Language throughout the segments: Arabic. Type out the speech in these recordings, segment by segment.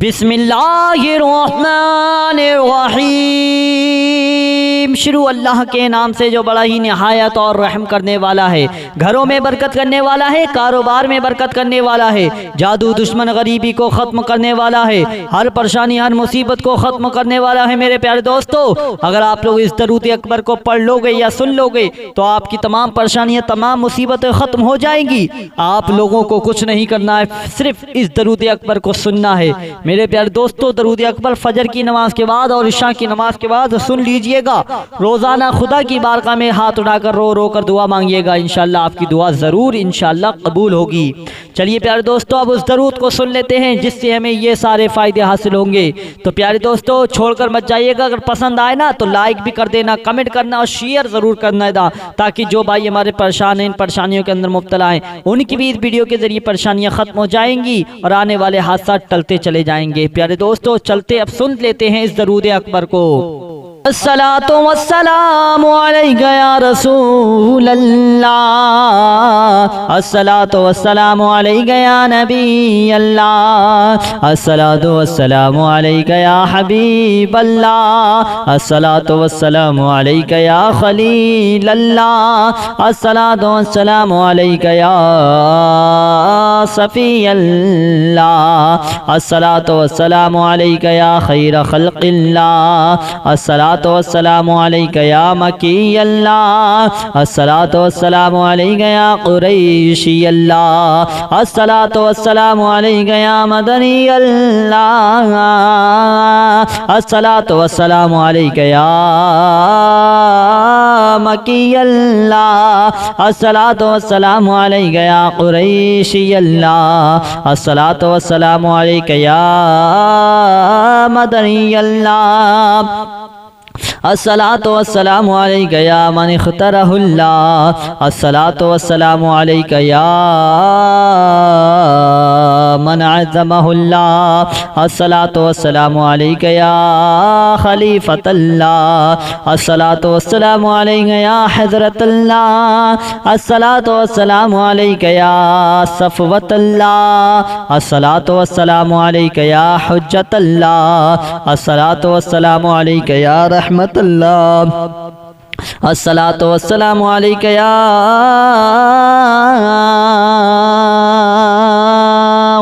بسم اللہ الرحمن الرحیم، شروع اللہ کے نام سے جو بڑا ہی نہایت اور رحم کرنے والا ہے، گھروں میں برکت کرنے والا ہے، کاروبار میں برکت کرنے والا ہے، جادو دشمن غریبی کو ختم کرنے والا ہے، ہر پریشانی ہر مصیبت کو ختم کرنے والا ہے۔ میرے پیارے دوستو، اگر آپ لوگ اس درود اکبر کو پڑھ لو گے یا سن لو گے تو آپ کی تمام پریشانیاں تمام مصیبتیں ختم ہو جائیں گی۔ آپ لوگوں کو کچھ نہیں کرنا ہے، صرف اس درود اکبر کو سننا ہے۔ میرے پیارے دوستو، درود اکبر فجر کی نماز کے بعد اور عشاء کی نماز کے بعد سن لیجئے گا۔ روزانہ خدا کی بارگاہ میں ہاتھ اٹھا کر رو رو کر دعا مانگیے گا، انشاءاللہ آپ کی دعا ضرور انشاءاللہ قبول ہوگی۔ چلیے پیارے دوستو، اب اس درود کو سن لیتے ہیں جس سے ہمیں یہ سارے فائدے حاصل ہوں گے۔ تو پیارے دوستو، چھوڑ کر مت جائیے گا، اگر پسند آئے نا تو لائک بھی کر دینا، کمنٹ کرنا اور شیئر ضرور کرنا ہے تاکہ جو بھائی ہمارے پریشان ہیں، ان پریشانیوں کے اندر مبتلا ہیں، ان کی بھی اس ویڈیو کے ذریعے پریشانیاں ختم ہو جائیں گی اور آنے والے حادثات ٹلتے چلے جائیں گے۔ پیارے دوستو، چلتے اب سن لیتے ہیں اس درود اکبر کو۔ الصلاۃ والسلام علیک یا رسول اللہ، الصلاۃ والسلام علیک یا نبی اللہ، الصلاۃ والسلام علیک یا حبیب اللہ، الصلاۃ والسلام علیک یا خلیل اللہ، الصلاۃ والسلام علیک یا صفی اللہ، الصلاۃ والسلام علیک یا خیر خلق اللہ، الصلاۃ والسلام علیک یا مکی اللہ، الصلاۃ والسلام علیک یا قریشی اللہ، الصلاۃ والسلام علیک یا مدنی اللہ، الصلاۃ والسلام علیک یا مکی اللہ، الصلاۃ والسلام علیک یا قریشی اللہ، الصلاۃ والسلام علیک یا مدنی اللہ، الصلاۃ والسلام علیک یا من اخترہ اللہ، الصلاۃ والسلام علیک یا من عظمہ اللہ، الصلاۃ والسلام علیک یا خلیفۃ اللہ، الصلاۃ والسلام علیک یا حضرت اللہ، الصلاۃ والسلام علیک یا صفوۃ اللہ، الصلاۃ والسلام علیک یا حجت اللہ، الصلاۃ والسلام علیک یا رحمت اللہ، الصلاۃ والسلام علیک یا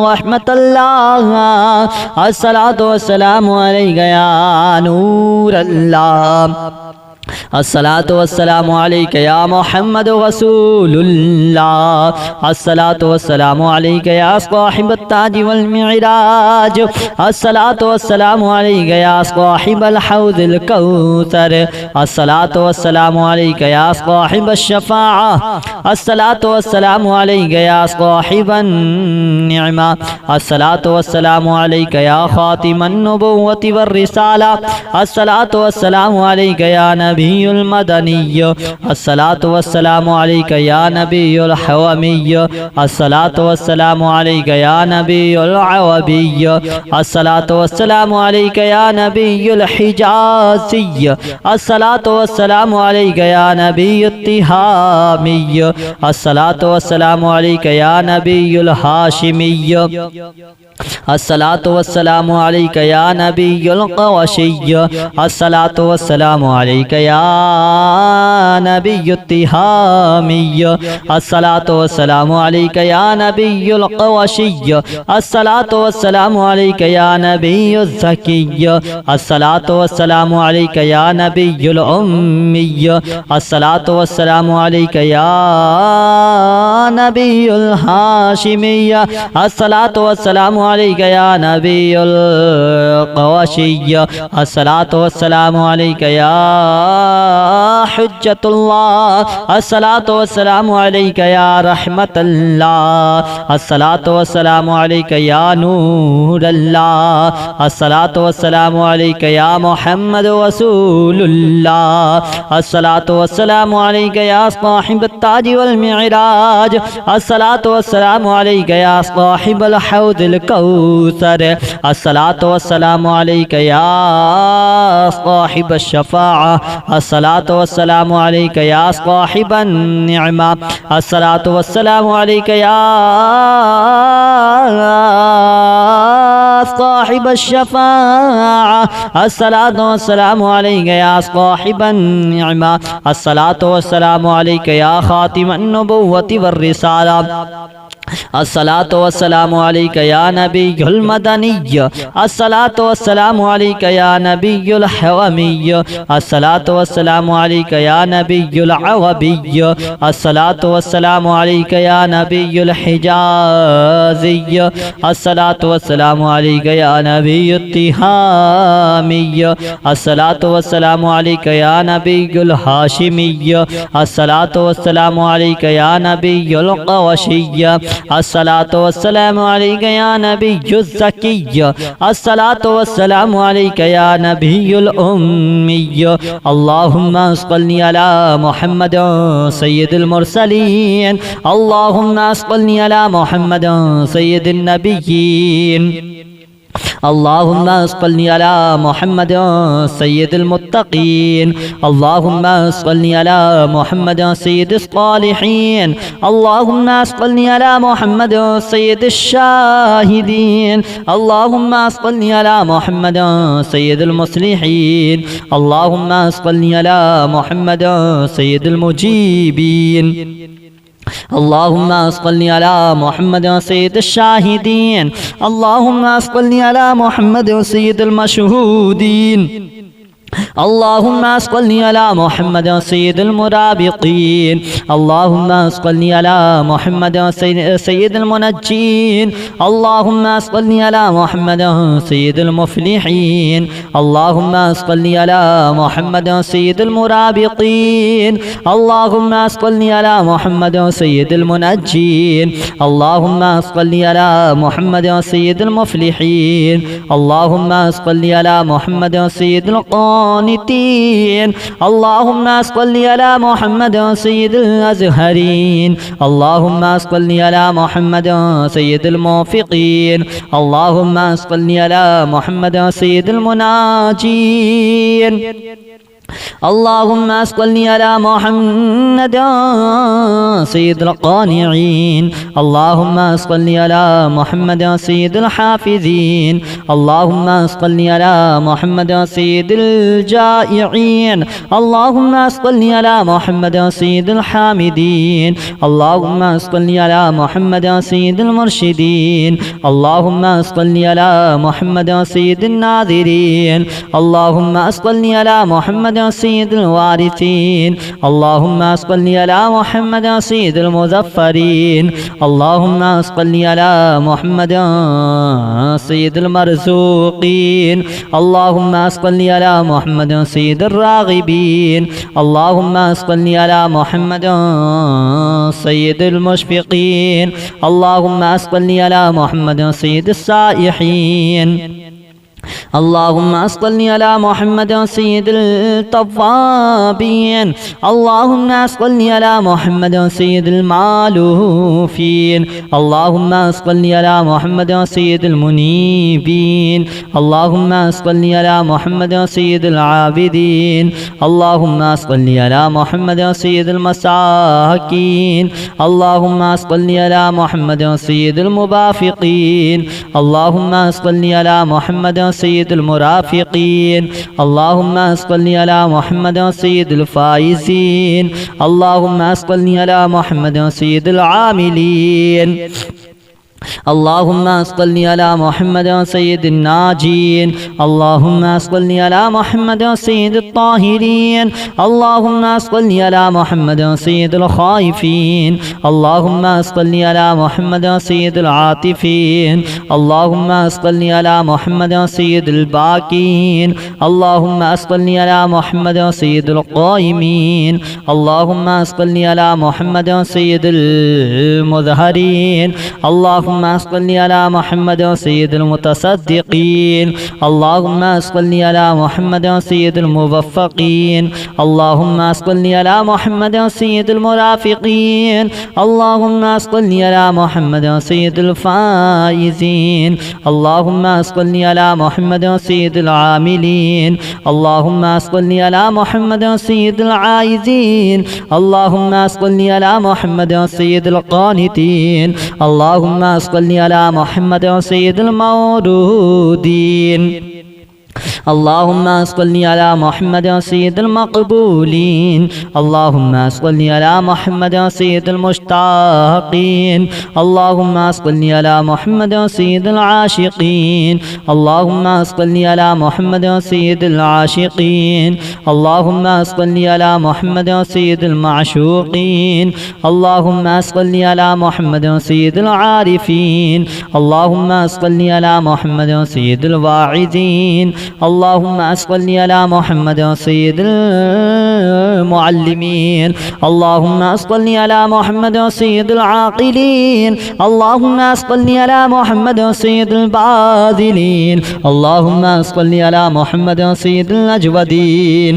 رحمت اللہ، الصلاۃ والسلام علیک یا نور اللہ، الصلاۃ والسلام علیک یا محمد رسول اللہ، الصلاۃ والسلام علیک یا صاحب التاج والمعراج، الصلاۃ والسلام علیک یا صاحب الحوض الکوثر، الصلاۃ والسلام علیک یا صاحب الشفاعہ، الصلاۃ والسلام علیک یا صاحب النعمہ، الصلاۃ والسلام علیک یا خاتم النبوۃ والرسالہ، الصلاۃ والسلام علیک یا نبی المدنی، الصلاۃ والسلام علیک یا نبی الحومی، الصلاۃ والسلام علیک یا نبی العوبی، الصلاۃ والسلام علیک یا نبی الحجازی، الصلاۃ والسلام علیک یا نبی التہامی، الصلاۃ والسلام علیک یا نبی الہاشمی، الصلاۃ والسلام علیک یا نبی القرشی، الصلاۃ والسلام علیک یا نبی التہامی، الصلاۃ والسلام علیک یا نبی القرشی، الصلاۃ والسلام علیک یا نبی الزکی، الصلاۃ والسلام علیک یا نبی الامی، الصلاۃ والسلام علیک یا نبی الہاشمی، الصلاۃ والسلام علیک یا نبی القرشی، الصلاۃ والسلام علیک یا حجت اللہ، الصلاۃ والسلام علیک یا رحمت اللہ، الصلاۃ والسلام علیک یا نور اللہ، الصلاۃ والسلام علیک یا محمد رسول اللہ، الصلاۃ والسلام علیک یا صاحب التاج والمعراج، الصلاۃ والسلام علیک یا صاحب الحوض الکوثر، الصلاۃ والسلام علیک یا صاحب الشفاعہ، الصلاۃ والسلام علیک یا صاحب النعمہ، الصلاۃ والسلام علیک یا صاحب الشفاعة الصلاة والسلام عليك يا صاحب النعمة الصلاة والسلام عليك يا خاتم النبوة والرسالة الصلاة والسلام عليك يا نبي المدني الصلاة والسلام عليك يا نبي الحومي الصلاة والسلام عليك يا نبي العربي الصلاة والسلام عليك يا نبي الحجازي الصلاة والسلام عليك يا نبي التهامي الصلاة والسلام عليك يا نبي الهاشمي الصلاة والسلام عليك يا نبي القوشي الصلاة والسلام عليك يا نبي الزكي الصلاة والسلام عليك يا نبي الأمي اللهم صل على محمد سيد المرسلين اللهم صل على محمد سيد النبيين اللهم صل على محمد سيد المتقين اللهم صل على محمد سيد الصالحين اللهم صل على محمد سيد الشاهدين اللهم صل على محمد سيد المصلحين اللهم صل على محمد سيد المجيبين اللهم صل على محمد سيد الشاهدين اللهم صل على محمد سيد المشهودين اللهم صل على محمد سيد المرابطين اللهم صل على محمد سيد المنجين اللهم صل على محمد سيد المفلحين اللهم صل على محمد سيد المرابطين اللهم صل على محمد سيد المنجين اللهم صل على محمد سيد المفلحين اللهم صل على محمد سيد القانتين اللهم صل على محمد سيد الأزهرين اللهم صل على محمد سيد الموفقين اللهم صل على محمد سيد المناجين اللهم صل على محمد سيد القانعين اللهم صل على محمد سيد الحافظين اللهم صل على محمد سيد الجائعين اللهم صل على محمد سيد الحامدين اللهم صل على محمد سيد المرشدين اللهم صل على محمد سيد الناذرين اللهم صل على محمد سيد الوارثين اللهم صل على محمد سيد المظفرين اللهم صل على محمد سيد المرزوقين اللهم صل على محمد سيد الراغبين اللهم صل على محمد سيد المشفقين اللهم صل على محمد سيد السائحين اللهم صل على محمد سيد التوابين اللهم صل على محمد سيد المالوفين اللهم صل على محمد سيد المنيبين اللهم صل على محمد سيد العابدين اللهم صل على محمد سيد المساكين اللهم صل على محمد سيد المبافقين اللهم صل على محمد سيد المرافقين اللهم صل على محمد سيد الفائزين اللهم صل على محمد سيد العاملين اللهم صل على محمد سيد الناجين اللهم صل على محمد سيد الطاهرين اللهم صل على محمد سيد الخائفين اللهم صل على محمد سيد العاطفين اللهم صل على محمد سيد الباكين اللهم صل على محمد سيد القائمين اللهم صل على محمد سيد المظهرين اللهم صل على محمد سيد المتصدقين اللهم صل على محمد سيد الموفقين اللهم صل على محمد سيد المرافقين اللهم صل على محمد سيد الفائزين اللهم صل على محمد سيد العاملين اللهم صل على محمد سيد العائزين اللهم صل على محمد سيد القانتين اللهم صل على محمد سيد المولودين اللهم صل على محمد سيد المقبولين اللهم صل على محمد سيد المشتاقين اللهم صل على محمد سيد العاشقين اللهم صل على محمد سيد العاشقين اللهم صل على محمد سيد المعشوقين اللهم صل على محمد سيد العارفين اللهم صل على محمد سيد الواعظين اللهم صل على محمد سيد المعلمين اللهم صل على محمد سيد العاقلين اللهم صل على محمد سيد الباذلين اللهم صل على محمد سيد الأجودين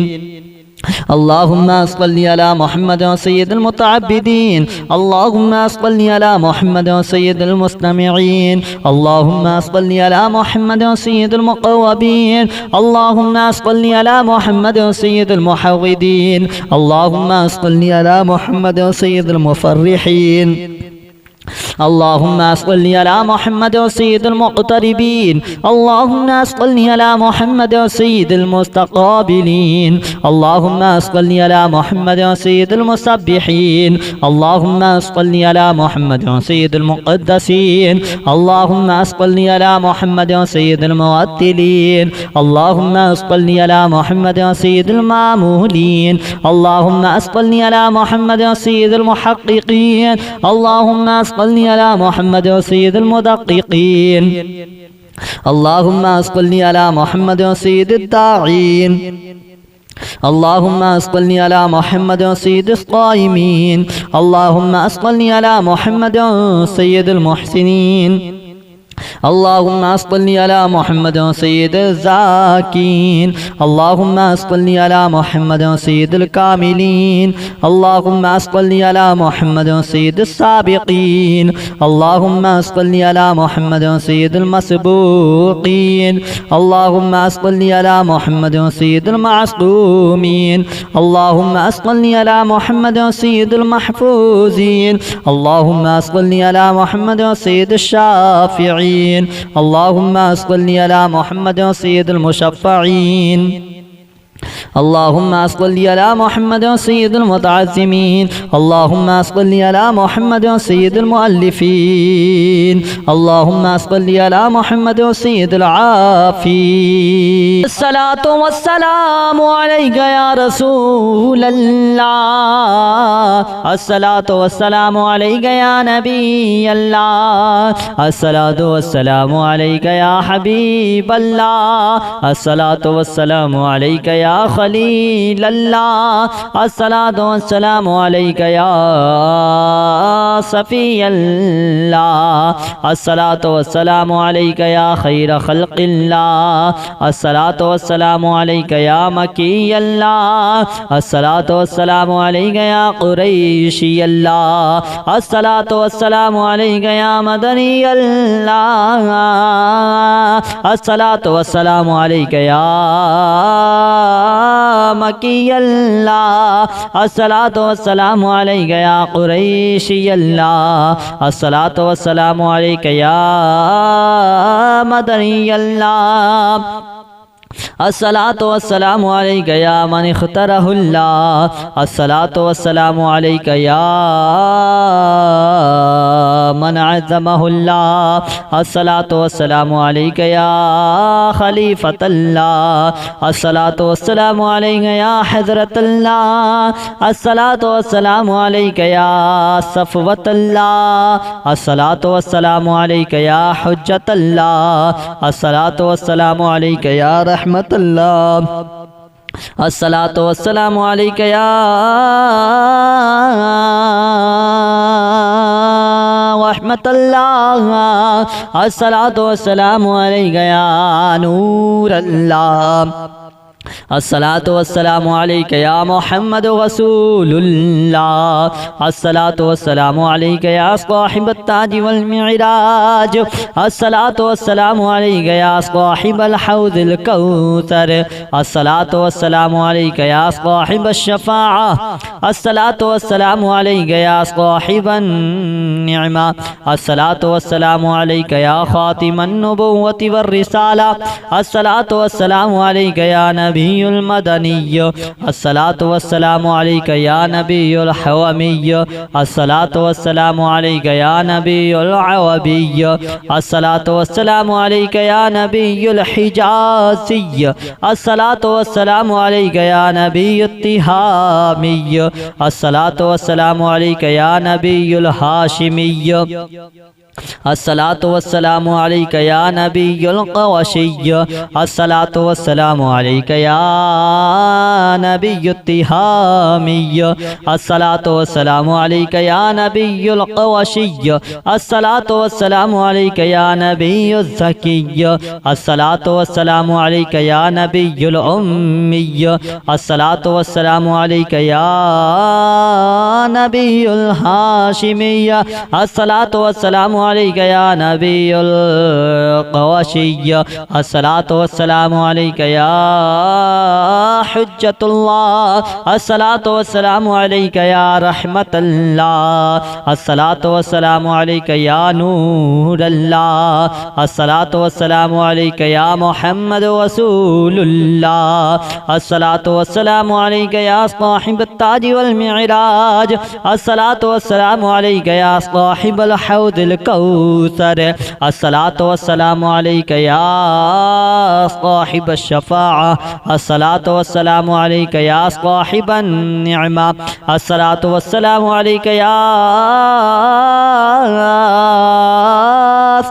اللهم صل على محمد سيد المتعبدين اللهم صل على محمد سيد المستمعين اللهم صل على محمد سيد المقوبين اللهم صل على محمد سيد المحودين اللهم صل على محمد سيد المفرحين اللهم صل على محمد سيد المقتربين اللهم صل على محمد سيد المستقابلين اللهم صل على محمد سيد المسبحين اللهم صل على محمد سيد المقدسين اللهم صل على محمد سيد الموتلين اللهم صل على محمد سيد المامولين اللهم صل على محمد سيد المحققين اللهم صل على محمد سيد المدققين اللهم صل على محمد سيد الداعين اللهم صل على محمد سيد الصائمين اللهم صل على محمد سيد المحسنين اللهم صل على محمد سيد الزاكين اللهم صل على محمد سيد الكاملين اللهم صل على محمد سيد السابقين اللهم صل على محمد سيد المسبوقين اللهم صل على محمد سيد المعصومين اللهم صل على محمد سيد المحفوظين اللهم صل على محمد سيد الشافعين اللهم صل على محمد سيد المشفعين اللهم صل على محمد سيد المتعزمين اللهم صل على محمد سيد المؤلفين اللهم صل على محمد سيد العافين الصلاة والسلام عليك يا رسول الله الصلاة والسلام عليك يا نبي الله الصلاة والسلام عليك يا حبيب الله الصلاة والسلام عليك يا خليل الله الصلاة والسلام عليك يا صفي الله الصلاة والسلام عليك يا خير خلق الله الصلاة والسلام عليك يا مكي الله الصلاة والسلام عليك يا قريشي الله الصلاة والسلام عليك يا مدني الله الصلاة والسلام عليك يا مكي الله الصلاة والسلام عليك يا قريشي الله الصلاة والسلام عليك يا مدني الله الصلاة والسلام عليك يا من اختاره الله الصلاة والسلام عليك يا من عظمه الله الصلاة والسلام عليك يا خليفة الله الصلاة والسلام عليك يا حضرة الله الصلاة والسلام عليك يا صفوة الله الصلاة والسلام عليك يا حجة الله الصلاة والسلام عليك يا رحمة الله الصلاة والسلام عليك يا رحمة الله الصلاة والسلام عليك يا نور الله الصلاة والسلام عليك يا محمد رسول الله. الصلاة والسلام عليك يا صاحب التاج والمعراج. الصلاة والسلام عليك يا صاحب الحوض الكوثر. الصلاة والسلام عليك يا صاحب الشفاعة. الصلاة والسلام عليك يا صاحب النعمة. الصلاة والسلام عليك يا خاتم النبوة والرسالة. الصلاة والسلام عليك يا نبي المدني. الصلاة والسلام عليك يا نبي الحومي. الصلاة والسلام عليك يا نبي العوبي. الصلاة والسلام عليك يا نبي الحجازي. الصلاة والسلام عليك يا نبي التهامي. الصلاة والسلام عليك يا نبي الهاشمي. الصلاة والسلام عليك يا نبي القوشي. الصلاة والسلام عليك يا نبي التهامي. الصلاة والسلام عليك يا نبي القوشي. الصلاة والسلام عليك يا نبي الزكي. الصلاة والسلام عليك يا نبي الأمي. الصلاة والسلام عليك يا نبي الهاشمي. الصلاة والسلام عليك يا نبي القوشي. الصلاة والسلام عليك يا حجة الله. الصلاة والسلام عليك يا رحمة الله. الصلاة والسلام عليك يا نور الله. الصلاة والسلام عليك يا محمد رسول الله. الصلاة والسلام عليك يا صاحب التاج والمعراج. الصلاة والسلام عليك يا صاحب الحوض الكوثر. الصلاة والسلام عليك يا صاحب الشفاعة. الصلاة والسلام عليك يا صاحب النعمة. الصلاة والسلام عليك يا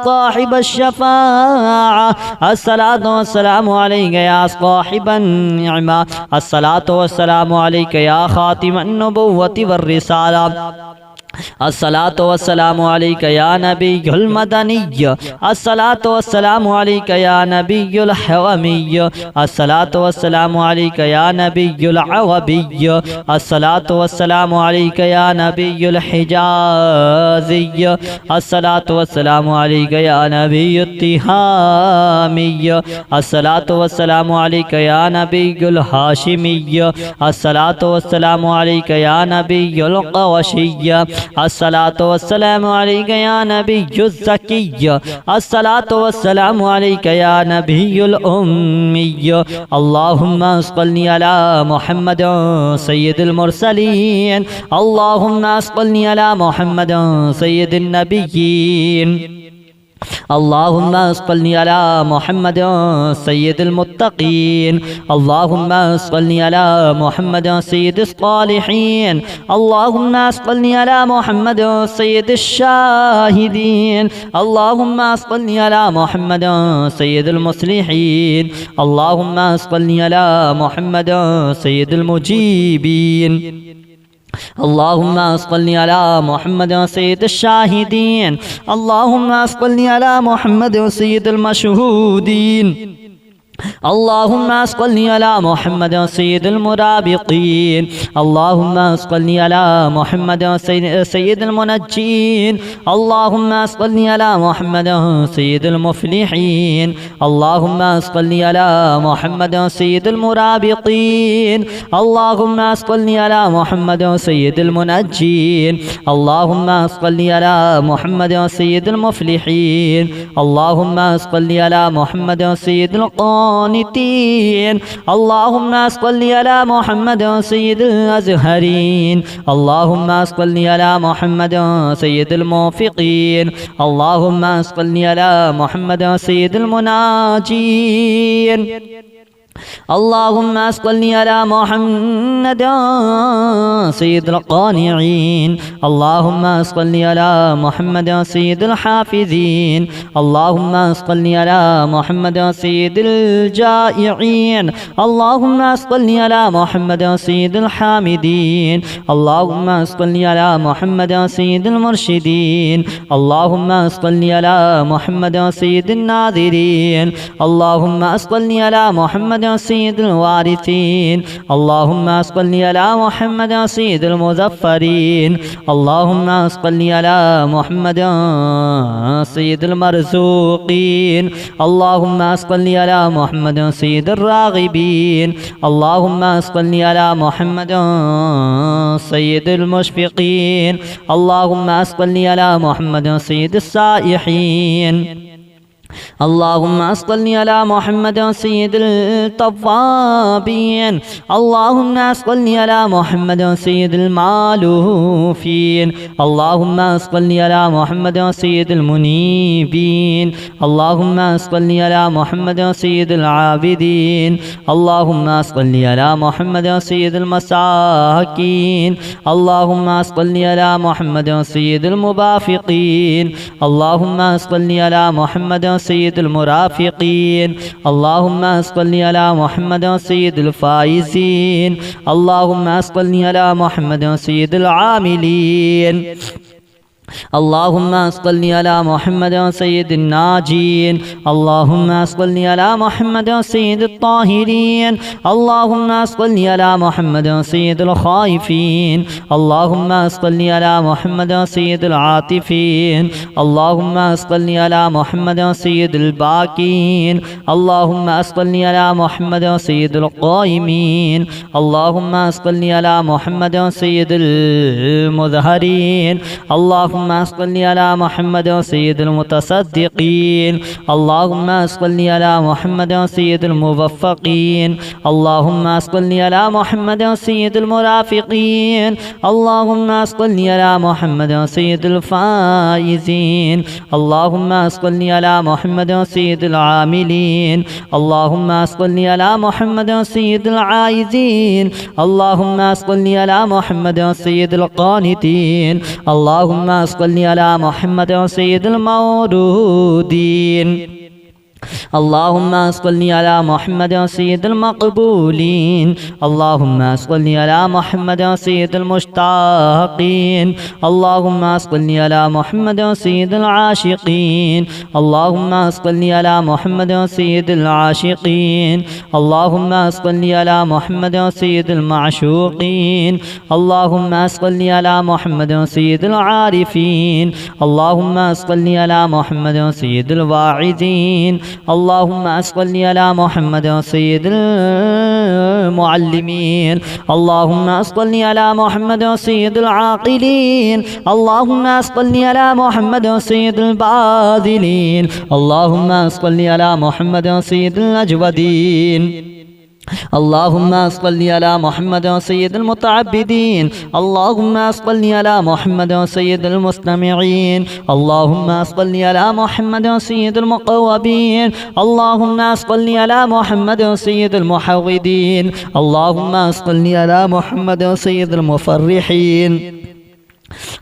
صاحب الشفاعة. الصلاة والسلام عليك يا صاحب النعمة. الصلاة والسلام عليك يا خاتم النبوة والرسالة. الصلاة والسلام عليك يا نبي المدني. الصلاة والسلام عليك يا نبي الحومي. الصلاة والسلام عليك يا نبي العوبي. الصلاة والسلام عليك يا نبي الحجازي. الصلاة والسلام عليك يا نبي التهامي. الصلاة والسلام عليك يا نبي الهاشمي. الصلاة والسلام عليك يا نبي القوشي. الصلاة والسلام عليك يا نبي الزكي. الصلاة والسلام عليك يا نبي الأمي. اللهم صل على محمد سيد المرسلين. اللهم صل على محمد سيد النبيين. اللهم صل على محمد سيد المتقين. اللهم صل على محمد سيد الصالحين. اللهم صل على محمد سيد الشاهدين. اللهم صل على محمد سيد المصلحين. اللهم صل على محمد سيد المجيبين. اللهم صل على محمد سيد الشاهدين. اللهم صل على محمد سيد المشهودين. اللهم صل على محمد سيد المرابطين. اللهم صل على محمد سيد المنجين. اللهم صل على محمد سيد المفلحين. اللهم صل على محمد سيد المرابطين. اللهم صل على محمد سيد المنجين. اللهم صل على محمد سيد المفلحين. اللهم صل على محمد سيد القانتين. اللهم صل على محمد سيد الأزهرين. اللهم صل على محمد سيد الموفقين. اللهم صل على محمد سيد المناجين. اللهم صل على محمد سيد القانعين. اللهم صل على محمد سيد الحافظين. اللهم صل على محمد سيد الجائعين. اللهم صل على محمد سيد الحامدين. اللهم صل على محمد سيد المرشدين. اللهم صل على محمد سيد الناذرين. اللهم صل على محمد سيد الوارثين اللهم صل على محمد سيد المظفرين اللهم صل على محمد سيد المرزوقين اللهم صل على محمد سيد الراغبين اللهم صل على محمد سيد المشفقين اللهم صل على محمد سيد السائحين اللهم صل على محمد سيد التوابين اللهم صل على محمد سيد المالوفين اللهم صل على محمد سيد المنيبين اللهم صل على محمد سيد العابدين اللهم صل على محمد سيد المساكين اللهم صل على محمد سيد المبافقين اللهم صل على محمد سيد المرافقين اللهم صل على محمد سيد الفائزين اللهم صل على محمد سيد العاملين اللهم صل على محمد سيد الناجين اللهم صل على محمد سيد الطاهرين اللهم صل على محمد سيد الخائفين اللهم صل على محمد سيد العاطفين اللهم صل على محمد سيد الباكين اللهم صل على محمد سيد القائمين اللهم صل على محمد سيد المظهرين اللهم صل على محمد سيد المتصدقين اللهم صل على محمد سيد الموفقين اللهم صل على محمد سيد المرافقين اللهم صل على محمد سيد الفائزين اللهم صل على محمد سيد العاملين اللهم صل على محمد سيد العائزين اللهم صل على محمد سيد القانتين اللهم صل على محمد سيد المولودين اللهم صل على محمد سيد المقبولين اللهم صل على محمد سيد المشتاقين اللهم صل على محمد سيد العاشقين اللهم صل على محمد سيد العاشقين اللهم صل على محمد سيد المعشوقين اللهم صل على محمد سيد العارفين اللهم صل على محمد سيد الواعظين اللهم صل على محمد سيد المعلمين اللهم صل على محمد سيد العاقلين اللهم صل على محمد سيد الباذلين اللهم صل على محمد سيد الأجودين اللهم صل على محمد سيد المتعبدين اللهم صل على محمد سيد المستمعين اللهم صل على محمد سيد المقوبين اللهم صل على محمد سيد المحودين اللهم صل على محمد سيد المفرحين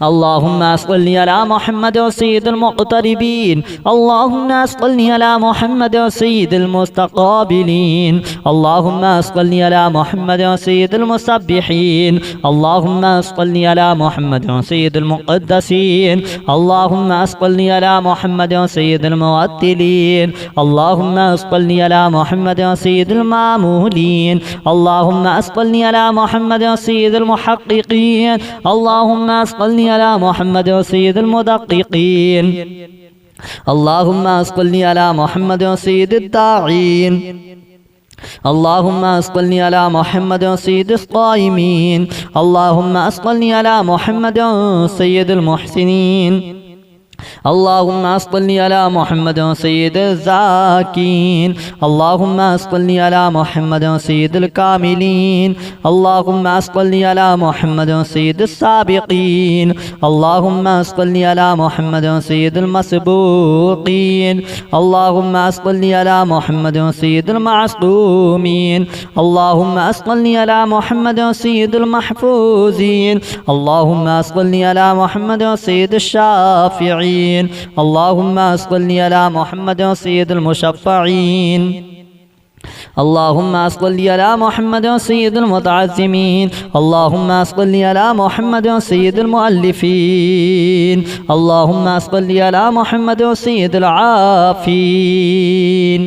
اللهم صل على محمد سيد المقتربين اللهم صل على محمد سيد المستقابلين اللهم صل على محمد سيد المسبحين اللهم صل على محمد سيد المقدسين اللهم صل على محمد سيد الموتلين اللهم صل على محمد سيد المامولين اللهم صل على محمد سيد المحققين اللهم صل على محمد سيد المدققين اللهم صل على محمد سيد الداعين اللهم صل على محمد سيد القائمين اللهم صل على محمد سيد المحسنين اللهم صل على محمد سيد الزاكين اللهم صل على محمد سيد الكاملين اللهم صل على محمد سيد السابقين اللهم صل على محمد سيد المسبوقين اللهم صل على محمد سيد المعصومين اللهم صل على محمد سيد المحفوظين اللهم صل على محمد سيد الشافعين اللهم صل على محمد سيد المشفعين اللهم صل على محمد سيد المتعزمين اللهم صل على محمد سيد المؤلفين اللهم صل على محمد سيد العافين.